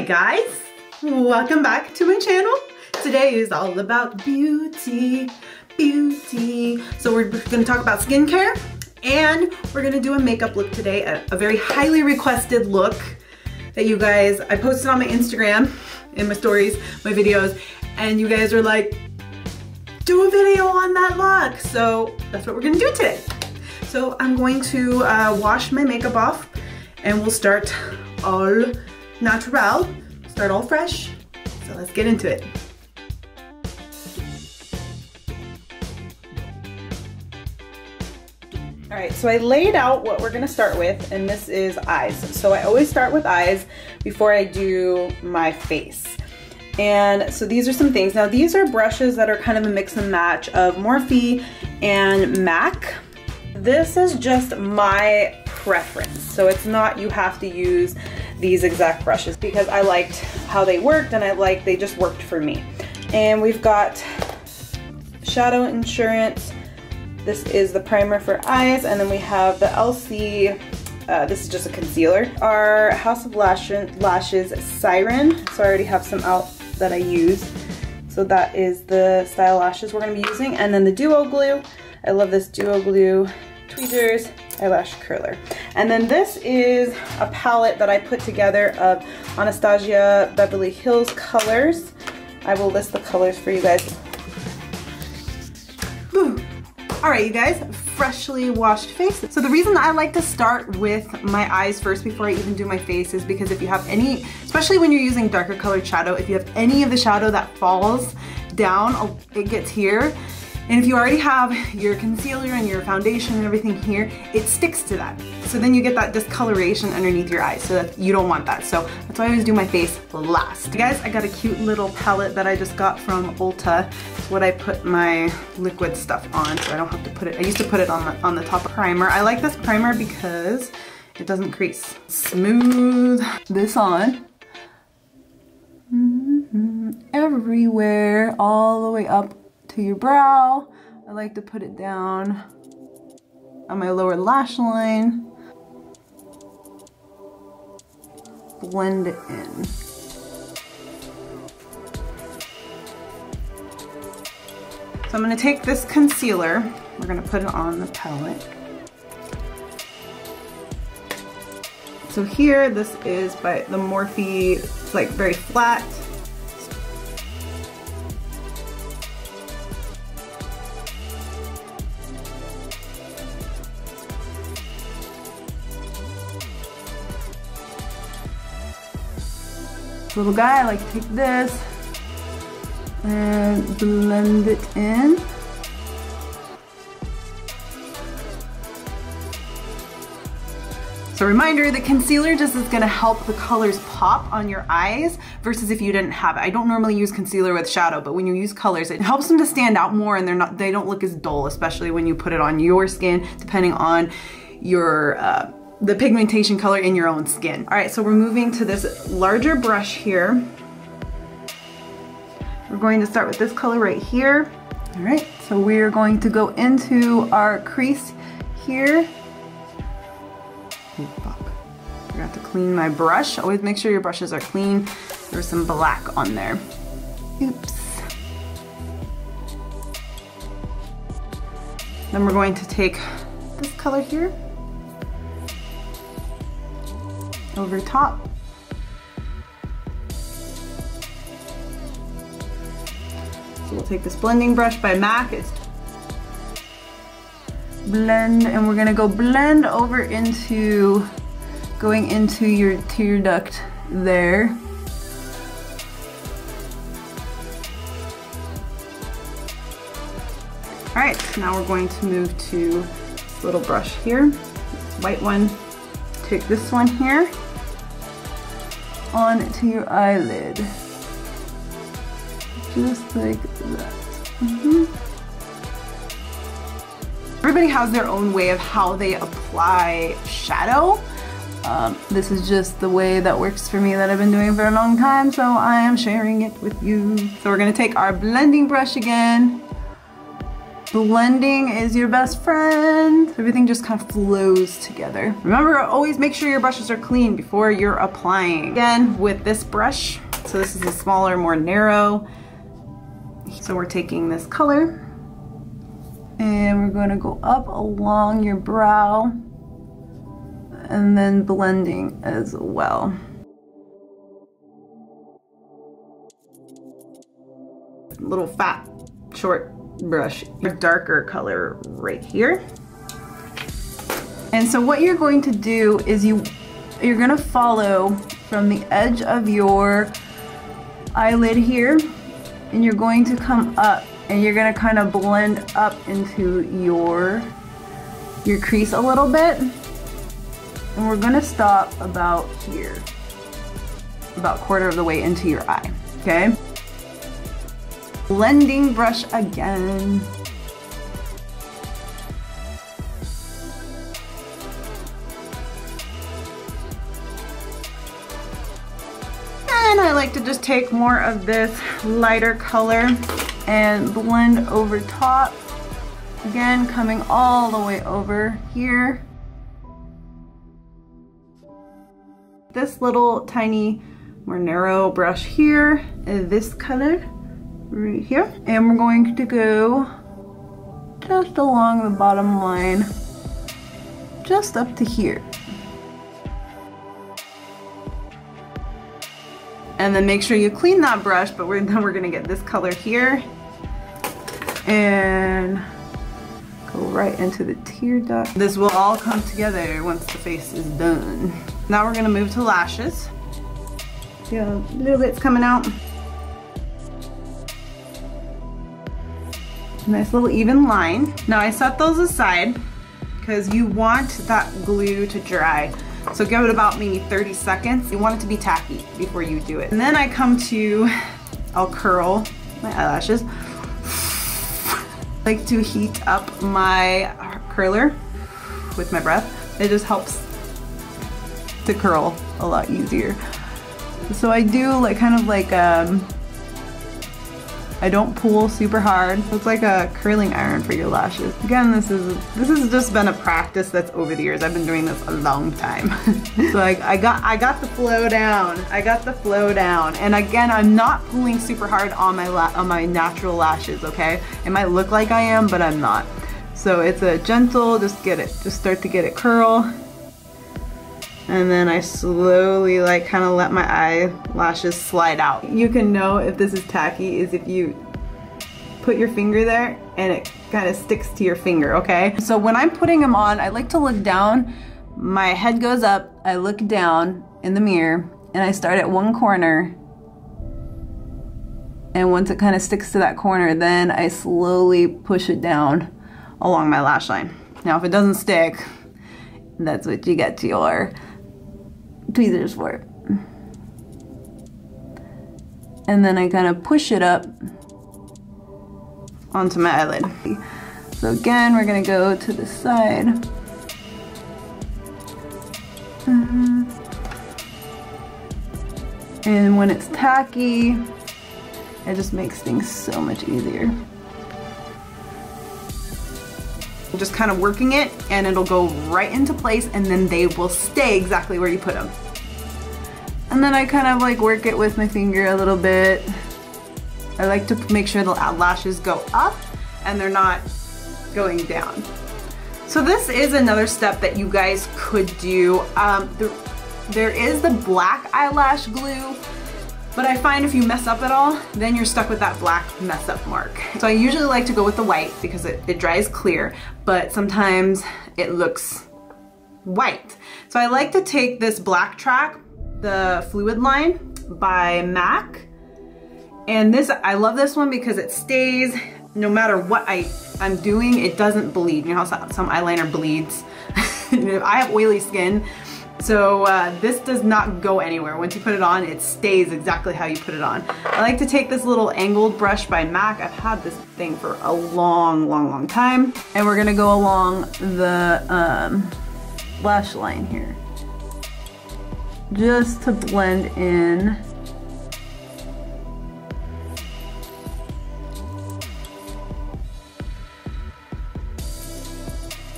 guys, welcome back to my channel. Today is all about beauty. So we're gonna talk about skincare and we're gonna do a makeup look today, a very highly requested look that you guys, I posted on my Instagram, in my stories, my videos, and you guys are like, do a video on that look. So that's what we're gonna do today. So I'm going to wash my makeup off and we'll start all natural, start all fresh. So let's get into it. All right, so I laid out what we're gonna start with, and this is eyes. So I always start with eyes before I do my face. And so these are some things. Now these are brushes that are kind of a mix and match of Morphe and MAC. This is just my preference. So it's not you have to use these exact brushes, because I liked how they worked and they just worked for me. And we've got Shadow Insurance. This is the primer for eyes, and then we have the LC, this is just a concealer. Our House of Lashes Siren, so I already have some out that I use. So that is the style lashes we're gonna be using. And then the Duo Glue, I love this Duo Glue Tweezers Eyelash Curler. And then this is a palette that I put together of Anastasia Beverly Hills colors. I will list the colors for you guys. Woo. All right, you guys, freshly washed face. So the reason I like to start with my eyes first before I even do my face is because if you have any, especially when you're using darker colored shadow, if you have any of the shadow that falls down, it gets here. And if you already have your concealer and your foundation and everything here, it sticks to that. So then you get that discoloration underneath your eyes, so that you don't want that. So that's why I always do my face last. Guys, I got a cute little palette that I just got from Ulta. It's what I put my liquid stuff on, so I don't have to put it, I used to put it on the top of primer. I like this primer because it doesn't crease. Smooth this on. Everywhere, all the way up to your brow. I like to put it down on my lower lash line. Blend it in. So I'm gonna take this concealer, we're gonna put it on the palette. So here, this is by the Morphe, it's like very flat. Little guy, I like to take this and blend it in. So reminder, the concealer just is gonna help the colors pop on your eyes versus if you didn't have it. I don't normally use concealer with shadow, but when you use colors, it helps them to stand out more and they don't look as dull, especially when you put it on your skin, depending on your the pigmentation color in your own skin. All right, so we're moving to this larger brush here. We're going to start with this color right here. All right, so we're going to go into our crease here. Oh, fuck. Forgot to clean my brush. Always make sure your brushes are clean. There's some black on there. Oops. Then we're going to take this color here over top. So we'll take this blending brush by MAC. It's blend, and we're gonna go blend over into, going into your tear duct there. All right, so now we're going to move to this little brush here, this white one. Take this one here onto your eyelid, just like that. Everybody has their own way of how they apply shadow. This is just the way that works for me, that I've been doing for a long time, so I am sharing it with you. So we're gonna take our blending brush again Blending is your best friend. Everything just kind of flows together. Remember, always make sure your brushes are clean before you're applying. Again, with this brush, so this is a smaller, more narrow. So we're taking this color and we're going to go up along your brow and then blending as well. Little fat, short brush, a darker color right here. And so what you're going to do is you're going to follow from the edge of your eyelid here, and you're going to come up and you're going to kind of blend up into your crease a little bit. And we're going to stop about here, about quarter of the way into your eye, okay? Blending brush again. And I like to just take more of this lighter color and blend over top. Again, coming all the way over here. This little tiny, more narrow brush here is this color right here. And we're going to go just along the bottom line, just up to here. And then make sure you clean that brush, but then we're gonna get this color here and go right into the tear duct. This will all come together once the face is done. Now we're gonna move to lashes. See how little bit's coming out? Nice little even line. Now I set those aside because you want that glue to dry. So give it about maybe 30 seconds. You want it to be tacky before you do it. And then I come to, I'll curl my eyelashes. I like to heat up my curler with my breath. It just helps to curl a lot easier. So I do like kind of like I don't pull super hard. It's like a curling iron for your lashes. Again, this has just been a practice that's over the years. I've been doing this a long time. So I got the flow down. I got the flow down. And again, I'm not pulling super hard on my natural lashes, okay? It might look like I am, but I'm not. So it's a gentle, just start to get it curl. And then I slowly like kind of let my eyelashes slide out. You can know if this is tacky is if you put your finger there and it kind of sticks to your finger, okay? So when I'm putting them on, I like to look down. My head goes up, I look down in the mirror, and I start at one corner. And once it kind of sticks to that corner, then I slowly push it down along my lash line. Now if it doesn't stick, that's what you get to your tweezers for. And then I kind of push it up onto my eyelid. So again, we're gonna go to the side. And when it's tacky, it just makes things so much easier. Just kind of working it and it'll go right into place, and then they will stay exactly where you put them. And then I kind of like work it with my finger a little bit. I like to make sure the lashes go up and they're not going down. So this is another step that you guys could do. There is the black eyelash glue, but I find if you mess up at all, then you're stuck with that black mess up mark. So I usually like to go with the white because it dries clear, but sometimes it looks white. So I like to take this black track, the Fluid Line by MAC. And this, I love this one because it stays, no matter what I'm doing, it doesn't bleed. You know how some eyeliner bleeds? I have oily skin. So this does not go anywhere. Once you put it on, it stays exactly how you put it on. I like to take this little angled brush by MAC. I've had this thing for a long time. And we're gonna go along the lash line here, just to blend in.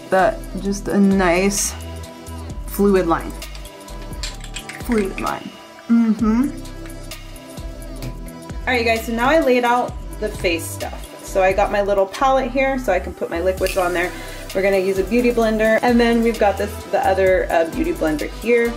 that just a nice fluid line. Fluid line. Alright, you guys, so now I laid out the face stuff. So I got my little palette here so I can put my liquids on there. We're gonna use a beauty blender, and then we've got the other beauty blender here.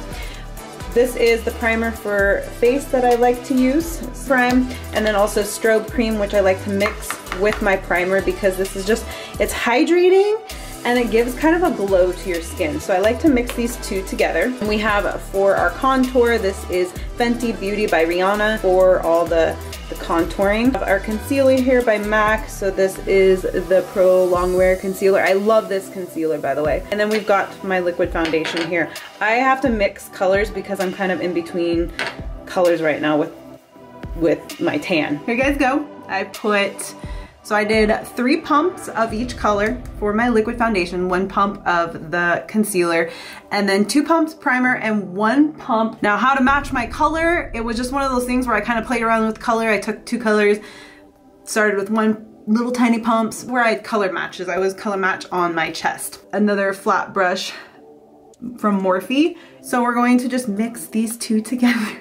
This is the primer for face that I like to use, prime, and then also strobe cream, which I like to mix with my primer because this is just, it's hydrating and it gives kind of a glow to your skin. So I like to mix these two together. And we have for our contour, this is Fenty Beauty by Rihanna for all the contouring. Our concealer here by MAC, so this is the Pro Longwear Concealer. I love this concealer, by the way. And then we've got my liquid foundation here. I have to mix colors because I'm kind of in between colors right now with my tan. Here you guys go. So I did 3 pumps of each color for my liquid foundation, 1 pump of the concealer, and then 2 pumps primer and 1 pump. Now, how to match my color, it was just one of those things where I kind of played around with color. I took 2 colors, started with 1 little tiny pumps where I had color matches. I was color match on my chest. Another flat brush from Morphe. So we're going to just mix these two together.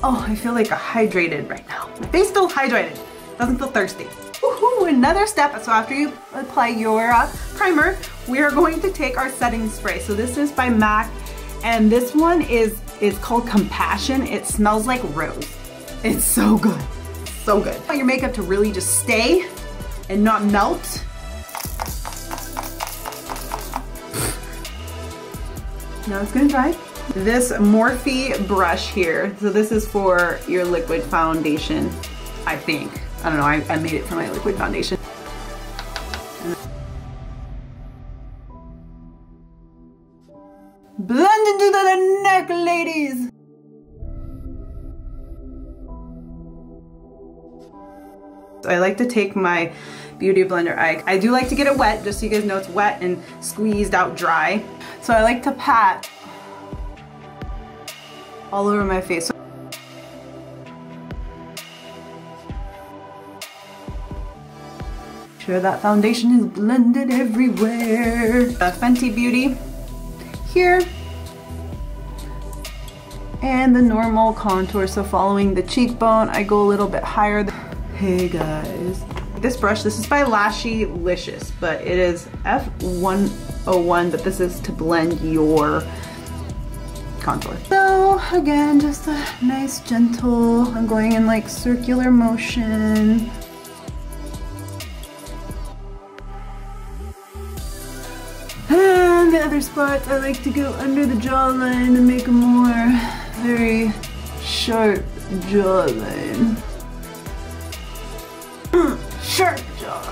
Oh, I feel like hydrated right now. My face feels hydrated. Doesn't feel thirsty. Woohoo, another step. So after you apply your primer, we are going to take our setting spray. So this is by MAC, and this one is called Compassion. It smells like rose. It's so good, so good. I want your makeup to really just stay and not melt. Now it's gonna dry. This Morphe brush here, so this is for your liquid foundation, I think. I don't know, I made it for my liquid foundation. Blend into the neck, ladies! So I like to take my beauty blender. I do like to get it wet, just so you guys know it's wet and squeezed out dry. So I like to pat all over my face. Make sure that foundation is blended everywhere. Fenty Beauty here. And the normal contour, so following the cheekbone, I go a little bit higher. Hey guys. This brush, this is by Lashylicious, but it is F101, but this is to blend your contour. So again, just a nice gentle, I'm going in like circular motion. And the other spots, I like to go under the jawline and make a more very sharp jawline. Sharp jaw.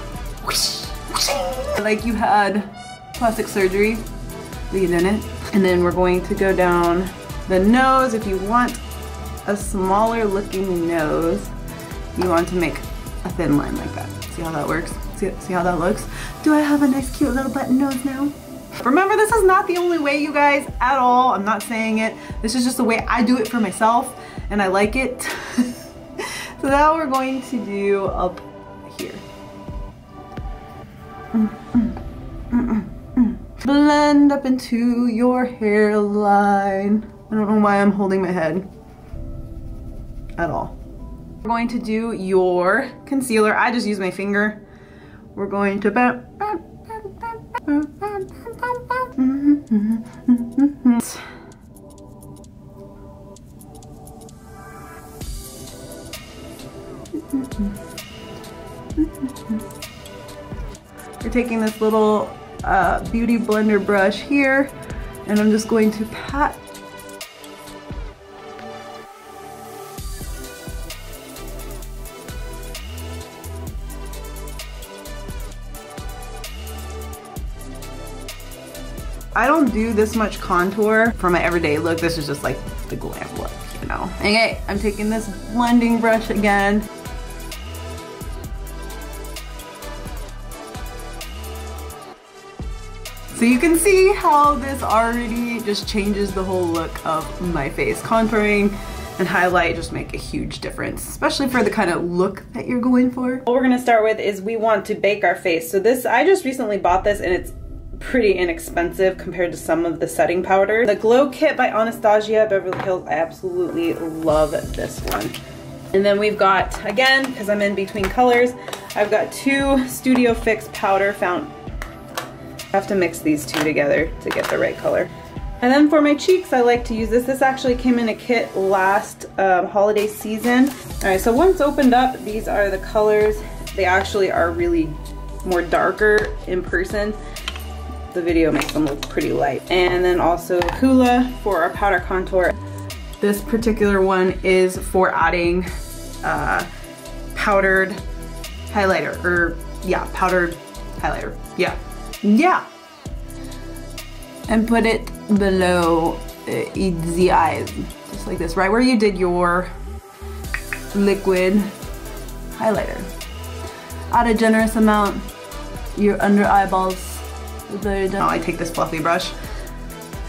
Like you had plastic surgery, but you didn't. And then we're going to go down the nose. If you want a smaller looking nose, you want to make a thin line like that. See how that works? See how that looks? Do I have a nice cute little button nose now? Remember, this is not the only way, you guys, at all. I'm not saying it. This is just the way I do it for myself, and I like it. So now we're going to do up here. Blend up into your hairline. I don't know why I'm holding my head at all. We're going to do your concealer. I just use my finger. We're going to we're taking this little beauty blender brush here, and I'm just going to pat I don't do this much contour for my everyday look. This is just like the glam look, you know. Okay, I'm taking this blending brush again. So you can see how this already just changes the whole look of my face. Contouring and highlight just make a huge difference, especially for the kind of look that you're going for. What we're gonna start with is we want to bake our face. So this, I just recently bought this and it's pretty inexpensive compared to some of the setting powder. The Glow Kit by Anastasia Beverly Hills, I absolutely love this one. And then we've got, again, because I'm in between colors, I've got two Studio Fix powder found. I have to mix these two together to get the right color. And then for my cheeks, I like to use this. This actually came in a kit last holiday season. All right, so once opened up, these are the colors. They actually are really more darker in person. The video makes them look pretty light. And then also Hoola for our powder contour. This particular one is for adding powdered highlighter, or yeah, powdered highlighter, yeah. And put it below the eyes, just like this, right where you did your liquid highlighter. Add a generous amount, your under eyeballs. Oh, I take this fluffy brush.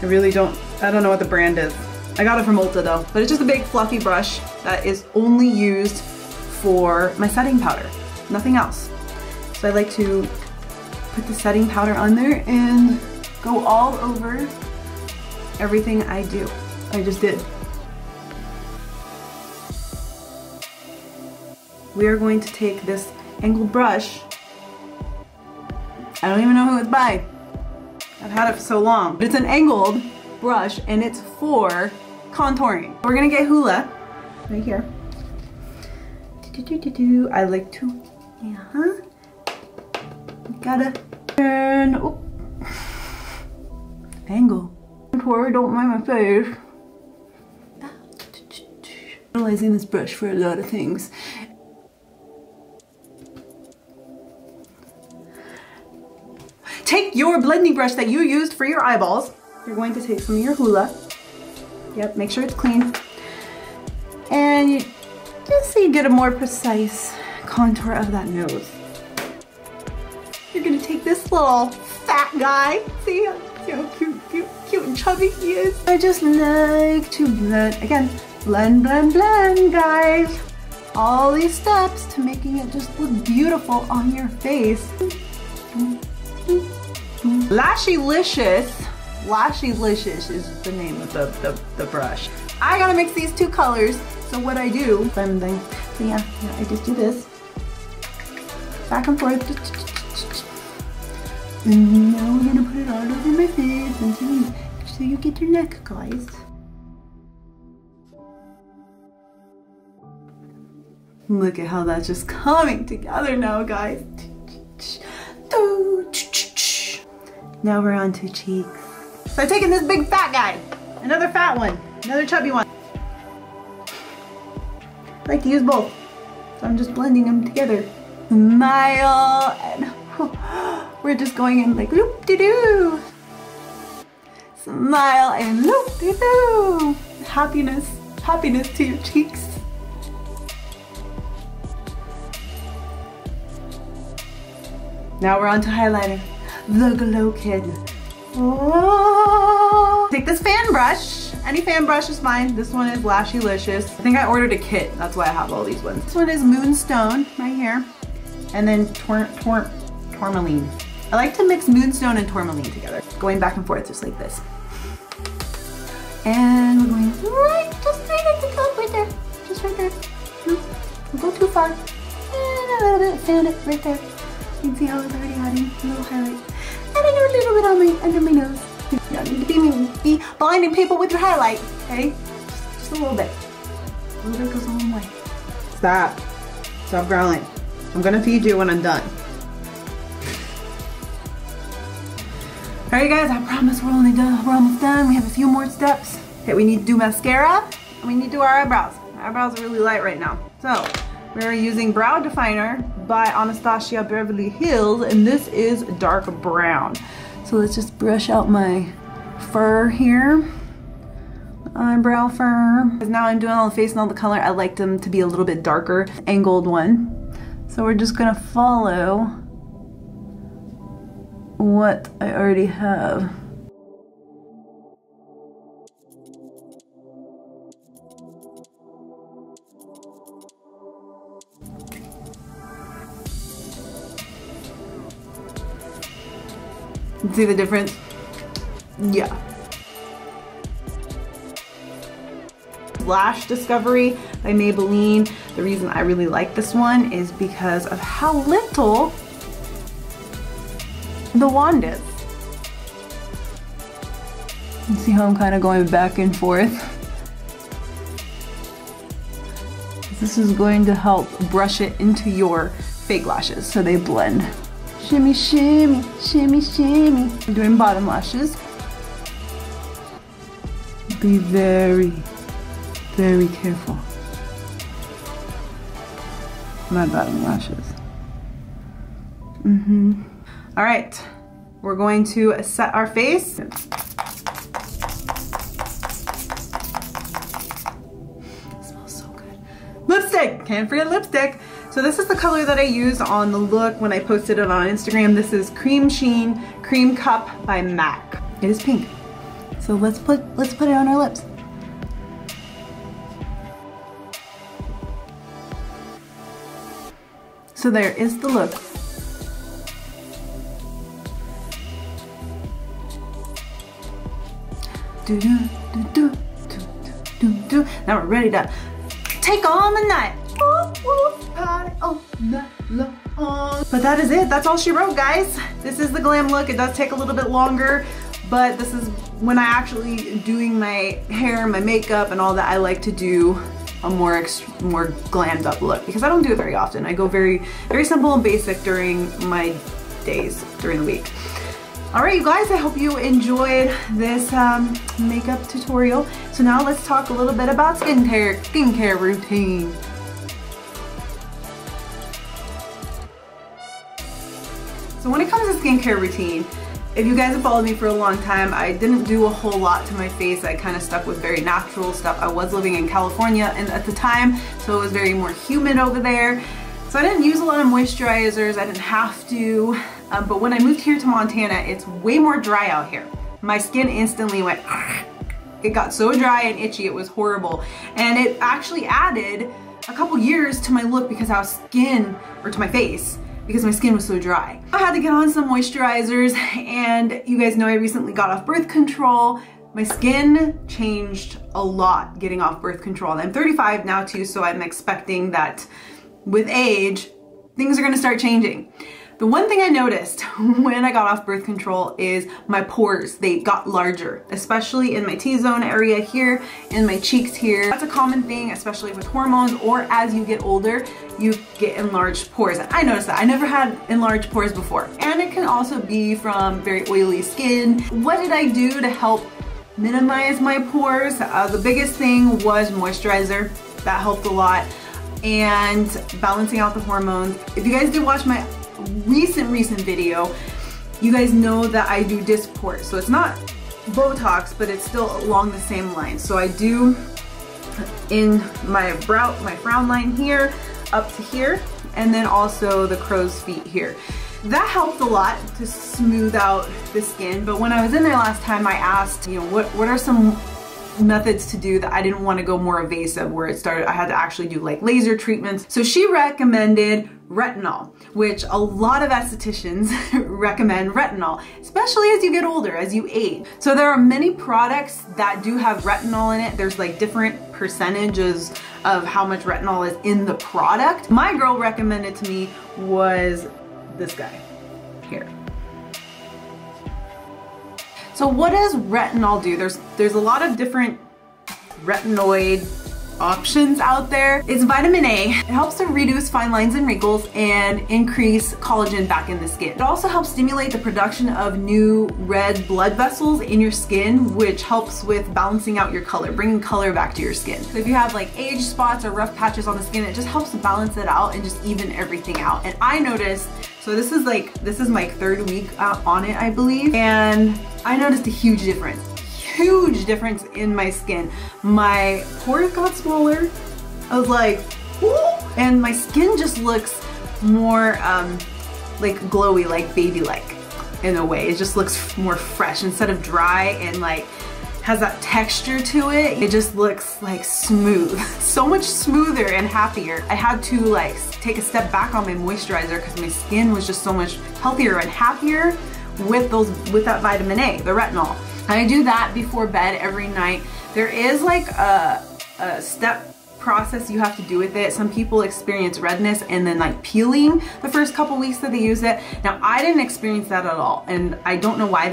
I don't know what the brand is. I got it from Ulta though, but it's just a big fluffy brush that is only used for my setting powder, nothing else. So I like to put the setting powder on there and go all over everything I do. I just did. We are going to take this angled brush. I don't even know who it's by. I've had it for so long. But it's an angled brush and it's for contouring. We're gonna get Hoola right here. I like to, gotta turn, angle. Contour, don't mind my face. Utilizing this brush for a lot of things. Take your blending brush that you used for your eyeballs. You're going to take some of your Hoola. Yep, make sure it's clean. And you, just so you get a more precise contour of that nose. You're gonna take this little fat guy. See how cute and chubby he is. I just like to blend, again, blend, guys. All these steps to making it just look beautiful on your face. Lashylicious is the name of the brush. I gotta mix these two colors, so what I do, so yeah, I just do this. Back and forth. And now we're gonna put it all over my face until you get your neck, guys. Look at how that's just coming together now, guys. Now we're on to cheeks. So I've taken this big fat guy, another fat one, another chubby one. I like to use both, so I'm just blending them together. Smile, and we're just going in like loop-de-doo. Smile and loop-de-doo. Happiness to your cheeks. Now we're on to highlighter. The Glow Kit. Oh. Take this fan brush. Any fan brush is fine. This one is Lashylicious. I think I ordered a kit. That's why I have all these ones. This one is Moonstone right here. And then Tourmaline. I like to mix Moonstone and Tourmaline together. Going back and forth just like this. And we're going just right at the top right there. Just right there. Don't go too far. And a little bit, fan it right there. You can see how it's already adding a little highlight. And I do a little bit on under my nose. You don't need to be blinding people with your highlight, okay? Just a little bit. A little bit goes a long way. Stop. Stop growling. I'm gonna feed you when I'm done. Alright guys, I promise we're almost done. We have a few more steps. Okay, we need to do mascara and we need to do our eyebrows. My eyebrows are really light right now. So, we're using Brow Definer by Anastasia Beverly Hills, and this is dark brown. So let's just brush out my fur here. Eyebrow fur. Because now I'm doing all the face and all the color, I like them to be a little bit darker. Angled one. So we're just gonna follow what I already have. See the difference? Yeah. Lash Discovery by Maybelline. The reason I really like this one is because of how little the wand is. You see how I'm kind of going back and forth? This is going to help brush it into your fake lashes so they blend. Shimmy, shimmy, shimmy, shimmy. I'm doing bottom lashes. Be very, very careful. My bottom lashes. All right, we're going to set our face. It smells so good. Lipstick, can't forget lipstick. So this is the color that I used on the look when I posted it on Instagram. This is Cream Sheen Cream Cup by MAC. It is pink. So let's put it on our lips. So there is the look. Do do do do do do do. Now we're ready to take on the night. Party all night long. But that is it. That's all she wrote, guys. This is the glam look. It does take a little bit longer, but this is when I actually doing my hair, my makeup, and all that. I like to do a more glammed up look because I don't do it very often. I go very, very simple and basic during my days during the week. All right, you guys, I hope you enjoyed this makeup tutorial. So now let's talk a little bit about skincare routine. So when it comes to skincare routine, if you guys have followed me for a long time, I didn't do a whole lot to my face. I kind of stuck with very natural stuff. I was living in California and at the time, so it was very more humid over there. So I didn't use a lot of moisturizers. I didn't have to. But when I moved here to Montana, it's way more dry out here. My skin instantly went, it got so dry and itchy, it was horrible. And it actually added a couple years to my look because to my face, because my skin was so dry. I had to get on some moisturizers, and you guys know I recently got off birth control. My skin changed a lot getting off birth control. And I'm 35 now too, so I'm expecting that with age, things are gonna start changing. The one thing I noticed when I got off birth control is my pores, they got larger, especially in my T-zone area here, in my cheeks here. That's a common thing, especially with hormones, or as you get older, you get enlarged pores. And I noticed that. I never had enlarged pores before. And it can also be from very oily skin. What did I do to help minimize my pores? The biggest thing was moisturizer. That helped a lot. And balancing out the hormones. If you guys did watch my recent video, you guys know that I do disc pores. So it's not Botox, but it's still along the same line. So I do in my brow, my frown line here, up to here, and then also the crow's feet here. That helped a lot to smooth out the skin. But when I was in there last time, I asked, you know, what are some methods to do that I didn't want to go more evasive, where it started I had to actually do like laser treatments. So she recommended retinol, which a lot of estheticians recommend retinol, especially as you get older, as you age. So there are many products that do have retinol in it. There's like different percentages of how much retinol is in the product. My girl recommended to me was this guy here. So what does retinol do? There's a lot of different retinoid options out there. It's vitamin A. It helps to reduce fine lines and wrinkles and increase collagen back in the skin. It also helps stimulate the production of new red blood vessels in your skin, which helps with balancing out your color, bringing color back to your skin. So if you have like age spots or rough patches on the skin, it just helps to balance it out and just even everything out. And I noticed, so this is my third week on it, I believe, and I noticed a huge difference in my skin. My pores got smaller. I was like, ooh, and my skin just looks more like glowy, like baby-like. in a way. It just looks more fresh instead of dry and like has that texture to it. It just looks like smooth, so much smoother and happier. I had to like take a step back on my moisturizer because my skin was just so much healthier and happier with that vitamin A, the retinol. And I do that before bed every night. There is like a step process you have to do with it. Some people experience redness and then like peeling the first couple weeks that they use it. Now I didn't experience that at all, and I don't know why.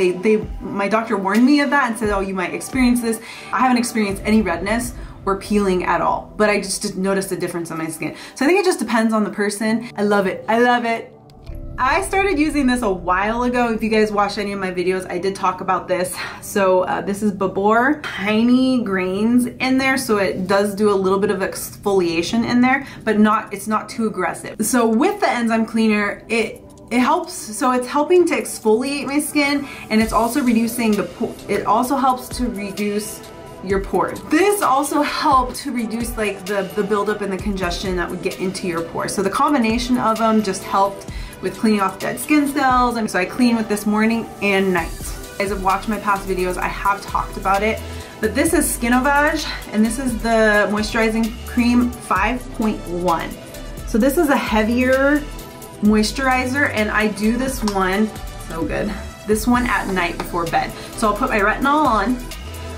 My doctor warned me of that and said, oh, you might experience this. I haven't experienced any redness or peeling at all, but I just noticed a difference on my skin. So I think it just depends on the person. I love it. I love it. I started using this a while ago. If you guys watched any of my videos, I did talk about this. So this is Babor, tiny grains in there, so it does do a little bit of exfoliation in there, but it's not too aggressive. So with the enzyme cleaner, it helps, so it's helping to exfoliate my skin, and it's also reducing it also helps to reduce your pores. This also helped to reduce like the buildup and the congestion that would get into your pores. So the combination of them just helped with cleaning off dead skin cells. And so I clean with this morning and night. If you guys have watched my past videos, I have talked about it, but this is Skinovage, and this is the moisturizing cream 5.1. So this is a heavier moisturizer, and I do this one, so good, this one at night before bed. So I'll put my retinol on,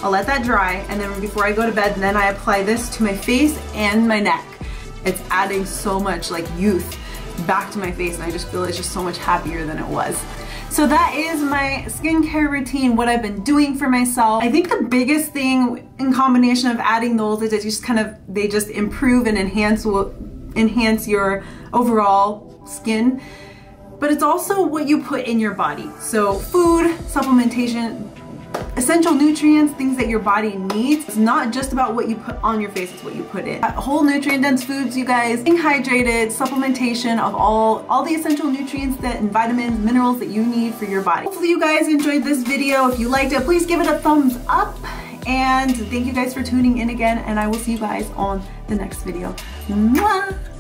I'll let that dry, and then before I go to bed, then I apply this to my face and my neck. It's adding so much like youth back to my face, and I just feel it's just so much happier than it was. So that is my skincare routine, what I've been doing for myself. I think the biggest thing in combination of adding those is that they just improve and enhance your overall skin, but it's also what you put in your body. So food, supplementation, essential nutrients, things that your body needs. It's not just about what you put on your face, it's what you put in. Whole nutrient dense foods, you guys, staying hydrated, supplementation of all the essential nutrients and vitamins, minerals that you need for your body. Hopefully you guys enjoyed this video. If you liked it, please give it a thumbs up. And thank you guys for tuning in again, and I will see you guys on the next video. Mwah!